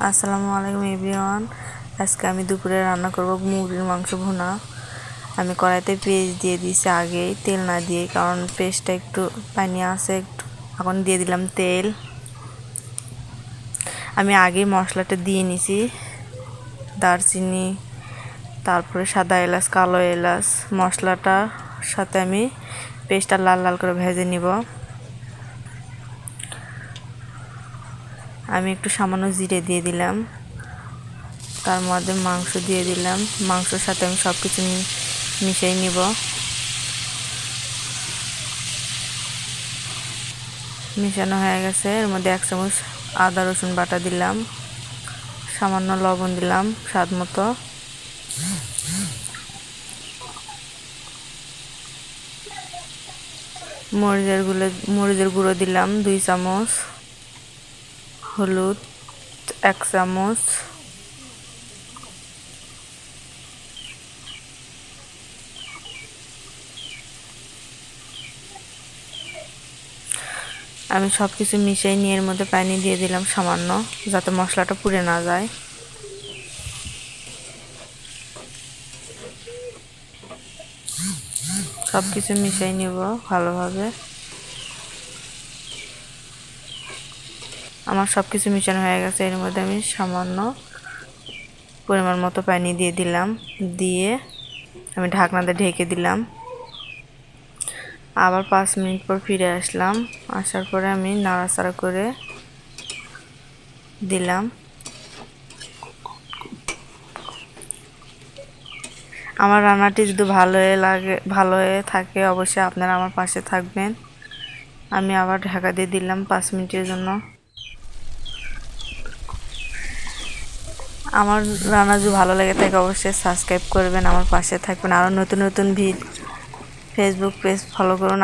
আসসালামু আলাইকুম এভরিওয়ান। আজকে আমি দুপুরে রান্না করব মুরগির মাংস ভুনা। আমি কড়াইতে পেঁয়াজ দিয়ে দিয়েছি আগেই, তেল না দিয়ে, কারণ পেঁয়াজটা একটু পানি আছে একটু। এখন দিয়ে দিলাম তেল। আমি আগেই মশলাটা দিয়ে নিছি, দারচিনি, তারপরে সাদা এলাচ, কালো এলাচ। মশলাটার সাথে আমি পেঁয়াজটা লাল লাল করে ভেজে নিব। আমি একটু সামান্য জিরে দিয়ে দিলাম, তার মধ্যে মাংস দিয়ে দিলাম। মাংসের সাথে আমি সব কিছু মিশিয়ে নিব। মিশানো হয়ে গেছে। এর মধ্যে 1 চামচ আদা রসুন বাটা দিলাম, সামান্য লবণ দিলাম স্বাদ মতো। মরিচের গুঁড়ো দিলাম 2 চামচ, হলুদ 1 চামচ, আমি সব কিছু মিশিয়ে নিয়ে এর মধ্যে পানি দিয়ে দিলাম সামান্য, যাতে মশলাটা পুড়ে না যায়। সব কিছু মিশিয়ে নিব ভালোভাবে। আমার সব কিছু মিশানো হয়ে গেছে। এর মধ্যে আমি সামান্য পরিমাণ মতো পানি দিয়ে দিলাম, দিয়ে আমি ঢাকনা দিয়ে ঢেকে দিলাম। আবার 5 মিনিট পর ফিরে আসলাম। আসার পরে আমি নাড়াচাড়া করে দিলাম। আমার রান্নাটি যদি ভালো হয়ে থাকে, অবশ্যই আপনারা আমার পাশে থাকবেন। আমি আবার ঢাকা দিয়ে দিলাম 5 মিনিটের জন্য। আমার রান্না যদি ভালো লেগে থাকে, অবশ্যই সাবস্ক্রাইব করবেন, আমার পাশে থাকবেন। আরও নতুন নতুন ফেসবুক পেজ ফলো করুন।